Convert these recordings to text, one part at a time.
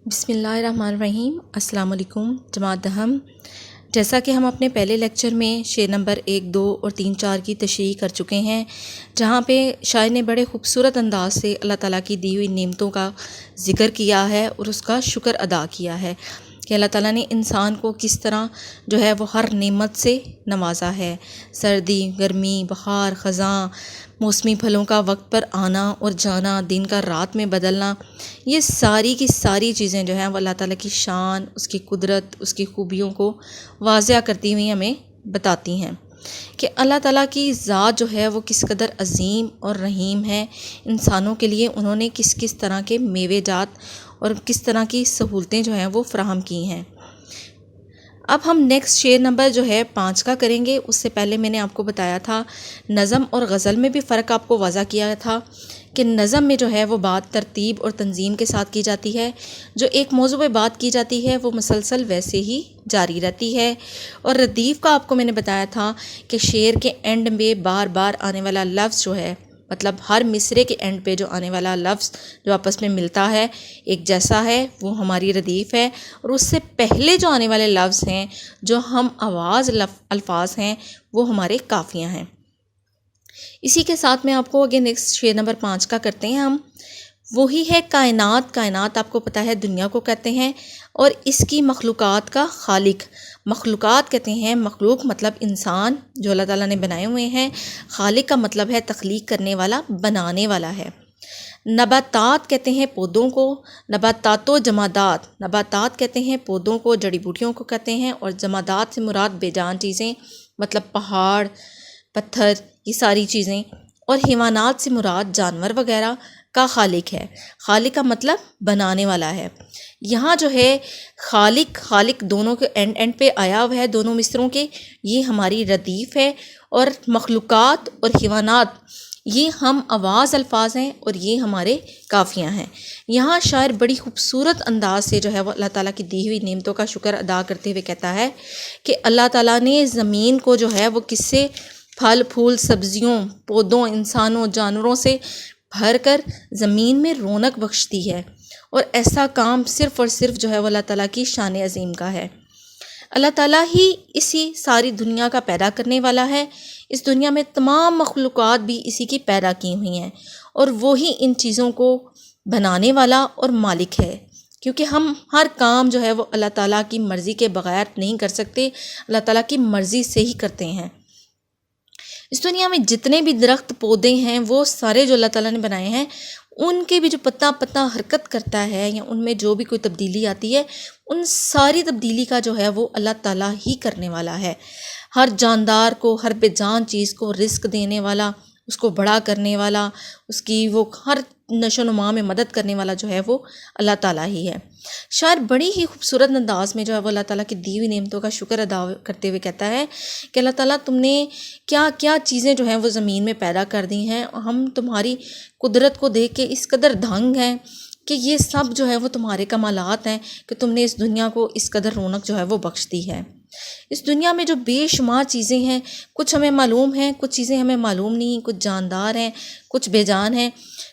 بسم اللہ الرحمن الرحیم۔ السلام علیکم جماعت دہم۔ جیسا کہ ہم اپنے پہلے لیکچر میں شعر نمبر 1، 2 اور 3، 4 کی تشریح کر چکے ہیں، جہاں پہ شاعر نے بڑے خوبصورت انداز سے اللہ تعالیٰ کی دی ہوئی نعمتوں کا ذکر کیا ہے اور اس کا شکر ادا کیا ہے کہ اللہ تعالیٰ نے انسان کو کس طرح جو ہے وہ ہر نعمت سے نوازا ہے۔ سردی، گرمی، بہار، خزاں، موسمی پھلوں کا وقت پر آنا اور جانا، دن کا رات میں بدلنا، یہ ساری کی ساری چیزیں جو ہیں وہ اللہ تعالیٰ کی شان، اس کی قدرت، اس کی خوبیوں کو واضح کرتی ہوئی ہمیں بتاتی ہیں کہ اللہ تعالیٰ کی ذات جو ہے وہ کس قدر عظیم اور رحیم ہے۔ انسانوں کے لیے انہوں نے کس کس طرح کے میوے جات اور کس طرح کی سہولتیں جو ہیں وہ فراہم کی ہیں۔ اب ہم نیکسٹ شعر نمبر جو ہے 5 کا کریں گے۔ اس سے پہلے میں نے آپ کو بتایا تھا نظم اور غزل میں بھی فرق آپ کو واضح کیا تھا کہ نظم میں جو ہے وہ بات ترتیب اور تنظیم کے ساتھ کی جاتی ہے، جو ایک موضوع پہ بات کی جاتی ہے وہ مسلسل ویسے ہی جاری رہتی ہے۔ اور ردیف کا آپ کو میں نے بتایا تھا کہ شعر کے اینڈ میں بار بار آنے والا لفظ جو ہے، مطلب ہر مصرعے کے اینڈ پہ جو آنے والا لفظ جو آپس میں ملتا ہے ایک جیسا ہے، وہ ہماری ردیف ہے، اور اس سے پہلے جو آنے والے لفظ ہیں جو ہم آواز الفاظ ہیں وہ ہمارے قافیہ ہیں۔ اسی کے ساتھ میں آپ کو آگے نیکسٹ شعر نمبر 5 کا کرتے ہیں ہم۔ وہی ہے کائنات، کائنات آپ کو پتہ ہے دنیا کو کہتے ہیں، اور اس کی مخلوقات کا خالق۔ مخلوقات کہتے ہیں، مخلوق مطلب انسان جو اللہ تعالیٰ نے بنائے ہوئے ہیں، خالق کا مطلب ہے تخلیق کرنے والا، بنانے والا ہے۔ نباتات کہتے ہیں پودوں کو، نباتات و جمادات، نباتات کہتے ہیں پودوں کو، جڑی بوٹیوں کو کہتے ہیں، اور جمادات سے مراد بے جان چیزیں مطلب پہاڑ، پتھر، یہ ساری چیزیں، اور حیوانات سے مراد جانور وغیرہ کا خالق ہے۔ خالق کا مطلب بنانے والا ہے۔ یہاں جو ہے خالق، خالق دونوں کے اینڈ پہ آیا ہوا ہے، دونوں مصروں کے، یہ ہماری ردیف ہے، اور مخلوقات اور حیوانات یہ ہم آواز الفاظ ہیں اور یہ ہمارے قافیہ ہیں۔ یہاں شاعر بڑی خوبصورت انداز سے جو ہے وہ اللہ تعالیٰ کی دی ہوئی نعمتوں کا شکر ادا کرتے ہوئے کہتا ہے کہ اللہ تعالیٰ نے زمین کو جو ہے وہ کس سے، پھل پھول، سبزیوں، پودوں، انسانوں، جانوروں سے بھر کر زمین میں رونق بخش دی ہے، اور ایسا کام صرف اور صرف جو ہے وہ اللہ تعالیٰ کی شان عظیم کا ہے۔ اللہ تعالیٰ ہی اسی ساری دنیا کا پیدا کرنے والا ہے۔ اس دنیا میں تمام مخلوقات بھی اسی کی پیدا کی ہوئی ہیں، اور وہی ان چیزوں کو بنانے والا اور مالک ہے، کیونکہ ہم ہر کام جو ہے وہ اللہ تعالیٰ کی مرضی کے بغیر نہیں کر سکتے، اللہ تعالیٰ کی مرضی سے ہی کرتے ہیں۔ اس دنیا میں جتنے بھی درخت پودے ہیں وہ سارے جو اللہ تعالیٰ نے بنائے ہیں، ان کے بھی جو پتا پتا حرکت کرتا ہے یا ان میں جو بھی کوئی تبدیلی آتی ہے، ان ساری تبدیلی کا جو ہے وہ اللہ تعالیٰ ہی کرنے والا ہے۔ ہر جاندار کو، ہر بے جان چیز کو رزق دینے والا، اس کو بڑا کرنے والا، اس کی وہ ہر نشو و نما میں مدد کرنے والا جو ہے وہ اللہ تعالیٰ ہی ہے۔ شاعر بڑی ہی خوبصورت انداز میں جو ہے وہ اللہ تعالیٰ کی دی ہوئی نعمتوں کا شکر ادا کرتے ہوئے کہتا ہے کہ اللہ تعالیٰ تم نے کیا کیا چیزیں جو ہیں وہ زمین میں پیدا کر دی ہیں، ہم تمہاری قدرت کو دیکھ کے اس قدر دھنگ ہیں کہ یہ سب جو ہے وہ تمہارے کمالات ہیں کہ تم نے اس دنیا کو اس قدر رونق جو ہے وہ بخش دی ہے۔ اس دنیا میں جو بے شمار چیزیں ہیں، کچھ ہمیں معلوم ہیں، کچھ چیزیں ہمیں معلوم نہیں، کچھ جاندار ہیں، کچھ بے جان ہیں،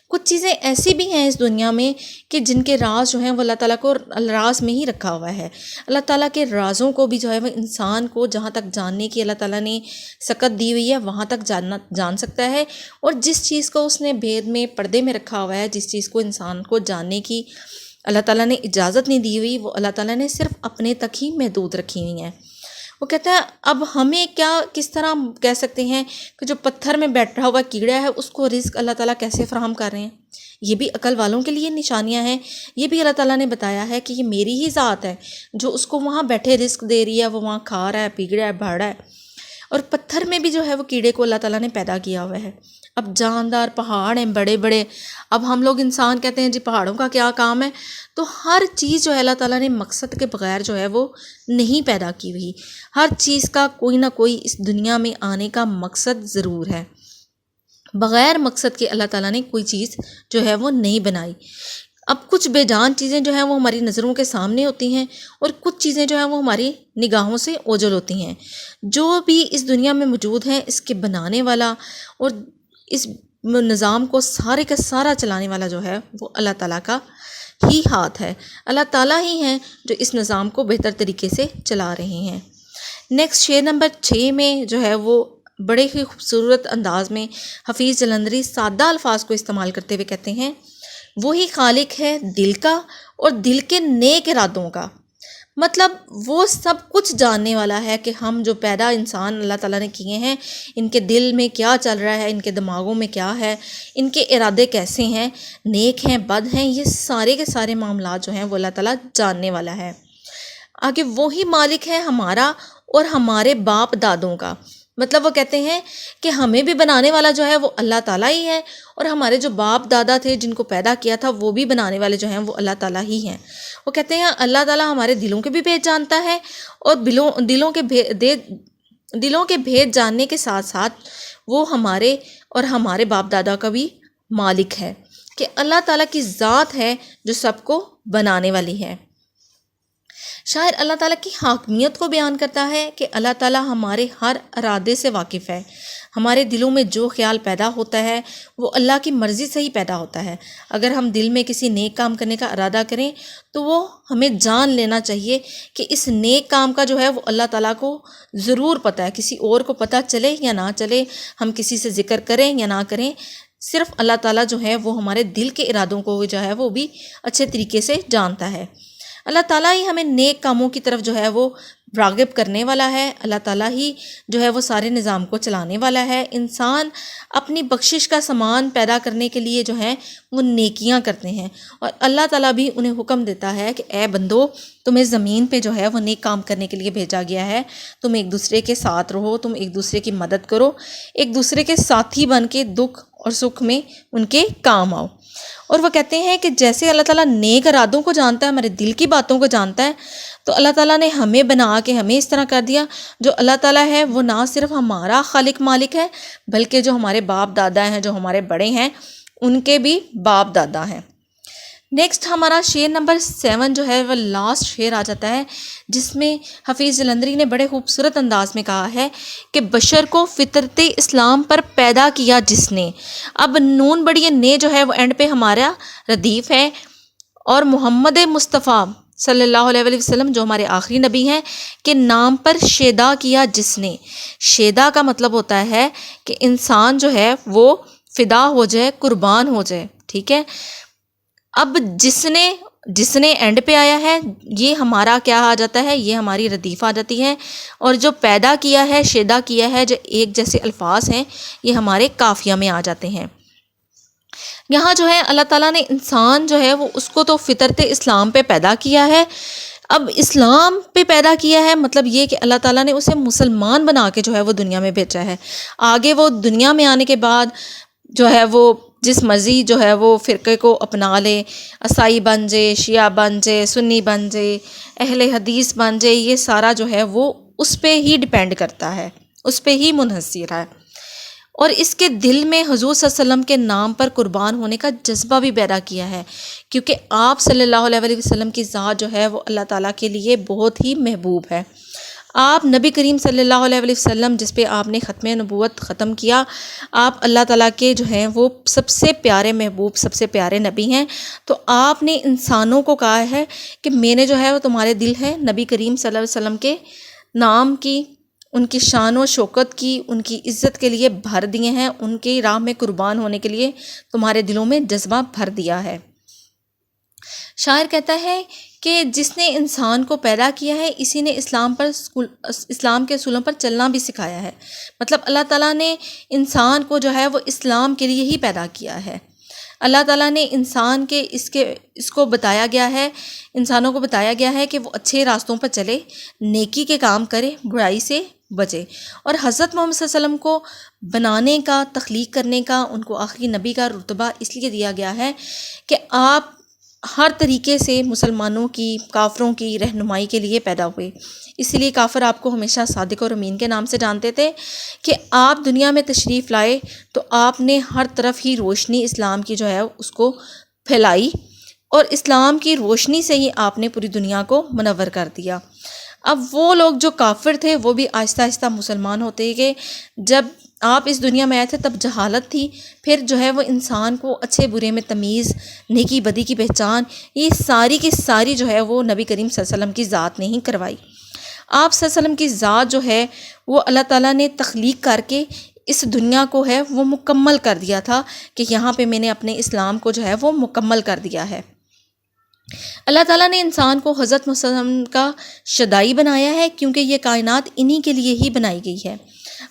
کچھ چیزیں ایسی بھی ہیں اس دنیا میں کہ جن کے راز جو ہیں وہ اللہ تعالیٰ کو راز میں ہی رکھا ہوا ہے۔ اللہ تعالیٰ کے رازوں کو بھی جو ہے وہ انسان کو جہاں تک جاننے کی اللہ تعالیٰ نے سکت دی ہوئی ہے وہاں تک جان سکتا ہے، اور جس چیز کو اس نے بھید میں، پردے میں رکھا ہوا ہے، جس چیز کو انسان کو جاننے کی اللہ تعالیٰ نے اجازت نہیں دی ہوئی، وہ اللہ تعالیٰ نے صرف اپنے تک ہی محدود رکھی ہوئی ہیں۔ وہ کہتا ہے اب ہمیں کیا، کس طرح کہہ سکتے ہیں کہ جو پتھر میں بیٹھا ہوا کیڑا ہے اس کو رزق اللہ تعالیٰ کیسے فراہم کر رہے ہیں؟ یہ بھی عقل والوں کے لیے نشانیاں ہیں۔ یہ بھی اللہ تعالیٰ نے بتایا ہے کہ یہ میری ہی ذات ہے جو اس کو وہاں بیٹھے رزق دے رہی ہے، وہ وہاں کھا رہا ہے، پی رہا ہے، بڑھ رہا ہے۔ اور پتھر میں بھی جو ہے وہ کیڑے کو اللہ تعالیٰ نے پیدا کیا ہوا ہے۔ اب جاندار پہاڑ ہیں بڑے بڑے، اب ہم لوگ انسان کہتے ہیں جی پہاڑوں کا کیا کام ہے، تو ہر چیز جو ہے اللہ تعالیٰ نے مقصد کے بغیر جو ہے وہ نہیں پیدا کی ہوئی۔ ہر چیز کا کوئی نہ کوئی اس دنیا میں آنے کا مقصد ضرور ہے۔ بغیر مقصد کے اللہ تعالیٰ نے کوئی چیز جو ہے وہ نہیں بنائی۔ اب کچھ بے جان چیزیں جو ہیں وہ ہماری نظروں کے سامنے ہوتی ہیں، اور کچھ چیزیں جو ہیں وہ ہماری نگاہوں سے اوجھل ہوتی ہیں۔ جو بھی اس دنیا میں موجود ہیں، اس کے بنانے والا اور اس نظام کو سارے کا سارا چلانے والا جو ہے وہ اللہ تعالیٰ کا ہی ہاتھ ہے، اللہ تعالیٰ ہی ہیں جو اس نظام کو بہتر طریقے سے چلا رہے ہیں۔ نیکسٹ شعر نمبر 6 میں جو ہے وہ بڑے ہی خوبصورت انداز میں حفیظ جلندری سادہ الفاظ کو استعمال کرتے ہوئے کہتے ہیں، وہی خالق ہے دل کا اور دل کے نیک ارادوں کا۔ مطلب وہ سب کچھ جاننے والا ہے کہ ہم جو پیدا انسان اللہ تعالیٰ نے کیے ہیں ان کے دل میں کیا چل رہا ہے، ان کے دماغوں میں کیا ہے، ان کے ارادے کیسے ہیں، نیک ہیں بد ہیں، یہ سارے کے سارے معاملات جو ہیں وہ اللہ تعالیٰ جاننے والا ہے۔ آگے وہی مالک ہے ہمارا اور ہمارے باپ دادوں کا۔ مطلب وہ کہتے ہیں کہ ہمیں بھی بنانے والا جو ہے وہ اللہ تعالیٰ ہی ہے، اور ہمارے جو باپ دادا تھے جن کو پیدا کیا تھا وہ بھی بنانے والے جو ہیں وہ اللہ تعالیٰ ہی ہیں۔ وہ کہتے ہیں اللہ تعالیٰ ہمارے دلوں کے بھی بھید جانتا ہے، اور دلوں کے بھید جاننے کے ساتھ ساتھ وہ ہمارے اور ہمارے باپ دادا کا بھی مالک ہے، کہ اللہ تعالیٰ کی ذات ہے جو سب کو بنانے والی ہے۔ شاعر اللہ تعالیٰ کی حاکمیت کو بیان کرتا ہے کہ اللہ تعالیٰ ہمارے ہر ارادے سے واقف ہے، ہمارے دلوں میں جو خیال پیدا ہوتا ہے وہ اللہ کی مرضی سے ہی پیدا ہوتا ہے۔ اگر ہم دل میں کسی نیک کام کرنے کا ارادہ کریں تو وہ ہمیں جان لینا چاہیے کہ اس نیک کام کا جو ہے وہ اللہ تعالیٰ کو ضرور پتہ ہے، کسی اور کو پتہ چلے یا نہ چلے، ہم کسی سے ذکر کریں یا نہ کریں، صرف اللہ تعالیٰ جو ہے وہ ہمارے دل کے ارادوں کو جو ہے وہ بھی اچھے طریقے سے جانتا ہے۔ اللہ تعالیٰ ہی ہمیں نیک کاموں کی طرف جو ہے وہ راغب کرنے والا ہے، اللہ تعالیٰ ہی جو ہے وہ سارے نظام کو چلانے والا ہے۔ انسان اپنی بخشش کا سامان پیدا کرنے کے لیے جو ہے وہ نیکیاں کرتے ہیں، اور اللہ تعالیٰ بھی انہیں حکم دیتا ہے کہ اے بندو، تمہیں زمین پہ جو ہے وہ نیک کام کرنے کے لیے بھیجا گیا ہے، تم ایک دوسرے کے ساتھ رہو، تم ایک دوسرے کی مدد کرو، ایک دوسرے کے ساتھی بن کے دکھ اور سکھ میں ان کے کام آؤ۔ اور وہ کہتے ہیں کہ جیسے اللہ تعالیٰ نیک ارادوں کو جانتا ہے، ہمارے دل کی باتوں کو جانتا ہے، تو اللہ تعالیٰ نے ہمیں بنا کے ہمیں اس طرح کر دیا۔ جو اللہ تعالیٰ ہے وہ نہ صرف ہمارا خالق مالک ہے، بلکہ جو ہمارے باپ دادا ہیں، جو ہمارے بڑے ہیں، ان کے بھی باپ دادا ہیں۔ نیکسٹ ہمارا شعر نمبر 7 جو ہے وہ لاسٹ شعر آ جاتا ہے، جس میں حفیظ جلندری نے بڑے خوبصورت انداز میں کہا ہے کہ بشر کو فطرت اسلام پر پیدا کیا جس نے۔ اب نون بڑی نے جو ہے وہ اینڈ پہ ہمارا ردیف ہے، اور محمد مصطفیٰ صلی اللہ علیہ وسلم جو ہمارے آخری نبی ہیں کے نام پر شیدا کیا جس نے۔ شیدا کا مطلب ہوتا ہے کہ انسان جو ہے وہ فدا ہو جائے، قربان ہو جائے، ٹھیک ہے۔ اب جس نے اینڈ پہ آیا ہے، یہ ہمارا کیا آ جاتا ہے، یہ ہماری ردیف آ جاتی ہے، اور جو پیدا کیا ہے، شیدا کیا ہے، جو ایک جیسے الفاظ ہیں، یہ ہمارے قافیہ میں آ جاتے ہیں۔ یہاں جو ہے اللہ تعالیٰ نے انسان جو ہے وہ اس کو تو فطرت اسلام پہ پیدا کیا ہے۔ اب اسلام پہ پیدا کیا ہے مطلب یہ کہ اللہ تعالیٰ نے اسے مسلمان بنا کے جو ہے وہ دنیا میں بھیجا ہے۔ آگے وہ دنیا میں آنے کے بعد جو ہے وہ جس مرضی جو ہے وہ فرقے کو اپنا لے، عیسائی بن جائے، شیعہ بن جائے، سنی بن جائے، اہل حدیث بن جائے، یہ سارا جو ہے وہ اس پہ ہی ڈیپینڈ کرتا ہے، اس پہ ہی منحصر ہے۔ اور اس کے دل میں حضور صلی اللہ علیہ وسلم کے نام پر قربان ہونے کا جذبہ بھی پیدا کیا ہے، کیونکہ آپ صلی اللہ علیہ وسلم کی ذات جو ہے وہ اللہ تعالیٰ کے لیے بہت ہی محبوب ہے۔ آپ نبی کریم صلی اللہ علیہ وسلم جس پہ آپ نے ختم نبوت ختم کیا، آپ اللہ تعالیٰ کے جو ہیں وہ سب سے پیارے محبوب، سب سے پیارے نبی ہیں۔ تو آپ نے انسانوں کو کہا ہے کہ میں نے جو ہے وہ تمہارے دل ہے نبی کریم صلی اللہ علیہ وسلم کے نام کی، ان کی شان و شوکت کی، ان کی عزت کے لیے بھر دیے ہیں، ان کی راہ میں قربان ہونے کے لیے تمہارے دلوں میں جذبہ بھر دیا ہے۔ شاعر کہتا ہے کہ جس نے انسان کو پیدا کیا ہے، اسی نے اسلام کے اصولوں پر چلنا بھی سکھایا ہے۔ مطلب اللہ تعالیٰ نے انسان کو جو ہے وہ اسلام کے لیے ہی پیدا کیا ہے۔ اللہ تعالیٰ نے انسان کے اس کو بتایا گیا ہے، انسانوں کو بتایا گیا ہے کہ وہ اچھے راستوں پر چلے، نیکی کے کام کرے، برائی سے بچے۔ اور حضرت محمد صلی اللہ علیہ وسلم کو بنانے کا، تخلیق کرنے کا، ان کو آخری نبی کا رتبہ اس لیے دیا گیا ہے کہ آپ ہر طریقے سے مسلمانوں کی، کافروں کی رہنمائی کے لیے پیدا ہوئے۔ اسی لیے کافر آپ کو ہمیشہ صادق اور امین کے نام سے جانتے تھے کہ آپ دنیا میں تشریف لائے تو آپ نے ہر طرف ہی روشنی اسلام کی جو ہے اس کو پھیلائی، اور اسلام کی روشنی سے ہی آپ نے پوری دنیا کو منور کر دیا۔ اب وہ لوگ جو کافر تھے وہ بھی آہستہ آہستہ مسلمان ہوتے گئے۔ جب آپ اس دنیا میں آئے تھے تب جہالت تھی، پھر جو ہے وہ انسان کو اچھے برے میں تمیز، نیکی بدی کی پہچان، یہ ساری کی ساری جو ہے وہ نبی کریم صلی اللہ علیہ وسلم کی ذات نے ہی کروائی۔ آپ صلی اللہ علیہ وسلم کی ذات جو ہے وہ اللہ تعالیٰ نے تخلیق کر کے اس دنیا کو ہے وہ مکمل کر دیا تھا کہ یہاں پہ میں نے اپنے اسلام کو جو ہے وہ مکمل کر دیا ہے۔ اللہ تعالیٰ نے انسان کو حضرت محمد صلی اللہ علیہ وسلم کا شدائی بنایا ہے، کیونکہ یہ کائنات انہی کے لیے ہی بنائی گئی ہے۔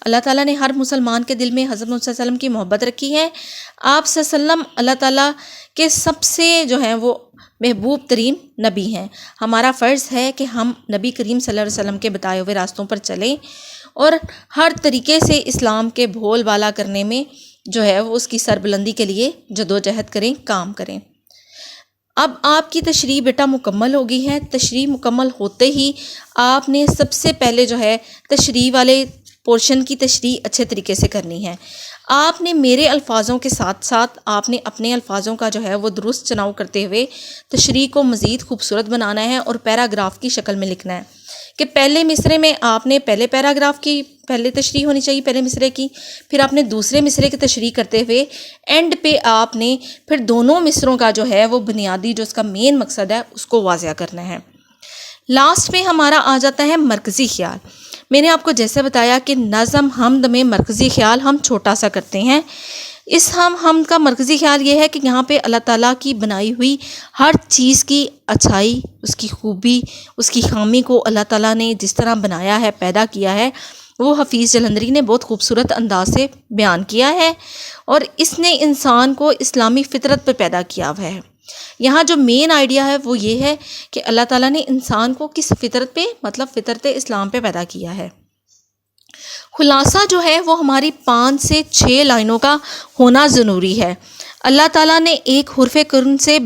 اللہ تعالیٰ نے ہر مسلمان کے دل میں حضرت محمد صلی اللہ علیہ وسلم کی محبت رکھی ہے۔ آپ صلی اللہ علیہ وسلم اللہ تعالیٰ کے سب سے جو ہیں وہ محبوب ترین نبی ہیں۔ ہمارا فرض ہے کہ ہم نبی کریم صلی اللہ علیہ وسلم کے بتائے ہوئے راستوں پر چلیں اور ہر طریقے سے اسلام کے بھول بالا کرنے میں جو ہے وہ اس کی سربلندی کے لیے جدوجہد کریں، کام کریں۔ اب آپ کی تشریح بیٹا مکمل ہو گئی ہے۔ تشریح مکمل ہوتے ہی آپ نے سب سے پہلے جو ہے تشریح والے پورشن کی تشریح اچھے طریقے سے کرنی ہے۔ آپ نے میرے الفاظوں کے ساتھ ساتھ آپ نے اپنے الفاظوں کا جو ہے وہ درست چناؤ کرتے ہوئے تشریح کو مزید خوبصورت بنانا ہے اور پیراگراف کی شکل میں لکھنا ہے کہ پہلے مصرے میں آپ نے پہلے پیراگراف کی پہلے تشریح ہونی چاہیے پہلے مصرے کی، پھر آپ نے دوسرے مصرے کی تشریح کرتے ہوئے اینڈ پہ آپ نے پھر دونوں مصروں کا جو ہے وہ بنیادی جو اس کا مین مقصد ہے اس کو واضح کرنا ہے۔ لاسٹ میں ہمارا آ جاتا ہے مرکزی خیال۔ میں نے آپ کو جیسے بتایا کہ نظم حمد میں مرکزی خیال ہم چھوٹا سا کرتے ہیں۔ اس حمد کا مرکزی خیال یہ ہے کہ یہاں پہ اللہ تعالیٰ کی بنائی ہوئی ہر چیز کی اچھائی، اس کی خوبی، اس کی خامی کو اللہ تعالیٰ نے جس طرح بنایا ہے، پیدا کیا ہے، وہ حفیظ جلندری نے بہت خوبصورت انداز سے بیان کیا ہے، اور اس نے انسان کو اسلامی فطرت پہ پیدا کیا ہوا ہے۔ یہاں جو مین آئیڈیا ہے وہ یہ ہے کہ اللہ تعالیٰ نے انسان کو کس فطرت پہ، مطلب فطرت اسلام پہ پیدا کیا ہے۔ خلاصہ جو ہے وہ ہماری 5 سے 6 لائنوں کا ہونا ضروری ہے۔ اللہ تعالیٰ نے ایک حرف کن سے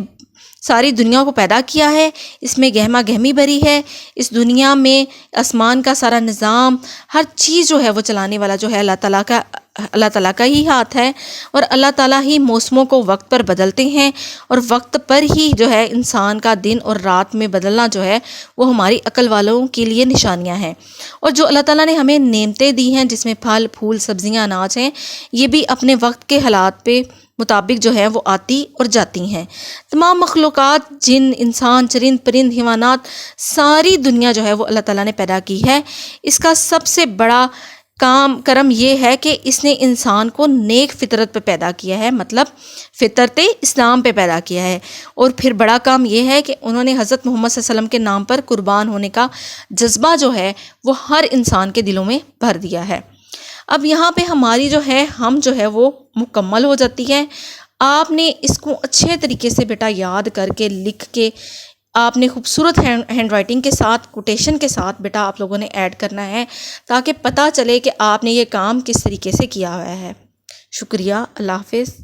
ساری دنیا کو پیدا کیا ہے، اس میں گہما گہمی بھری ہے، اس دنیا میں آسمان کا سارا نظام، ہر چیز جو ہے وہ چلانے والا جو ہے اللہ تعالیٰ کا ہی ہاتھ ہے، اور اللہ تعالیٰ ہی موسموں کو وقت پر بدلتے ہیں، اور وقت پر ہی جو ہے انسان کا دن اور رات میں بدلنا جو ہے وہ ہماری عقل والوں کے لیے نشانیاں ہیں۔ اور جو اللہ تعالیٰ نے ہمیں نعمتیں دی ہیں جس میں پھل پھول سبزیاں اناج ہیں، یہ بھی اپنے وقت کے حالات پہ مطابق جو ہے وہ آتی اور جاتی ہیں۔ تمام مخلوقات، جن، انسان، چرند پرند، حیوانات، ساری دنیا جو ہے وہ اللہ تعالیٰ نے پیدا کی ہے۔ اس کا سب سے بڑا کرم یہ ہے کہ اس نے انسان کو نیک فطرت پہ پیدا کیا ہے، مطلب فطرت اسلام پہ پیدا کیا ہے، اور پھر بڑا کام یہ ہے کہ انہوں نے حضرت محمد صلی اللہ علیہ وسلم کے نام پر قربان ہونے کا جذبہ جو ہے وہ ہر انسان کے دلوں میں بھر دیا ہے۔ اب یہاں پہ ہماری جو ہے ہم جو ہے وہ مکمل ہو جاتی ہے۔ آپ نے اس کو اچھے طریقے سے بیٹا یاد کر کے لکھ کے آپ نے خوبصورت ہینڈ رائٹنگ کے ساتھ کوٹیشن کے ساتھ بیٹا آپ لوگوں نے ایڈ کرنا ہے، تاکہ پتہ چلے کہ آپ نے یہ کام کس طریقے سے کیا ہوا ہے۔ شکریہ، اللہ حافظ۔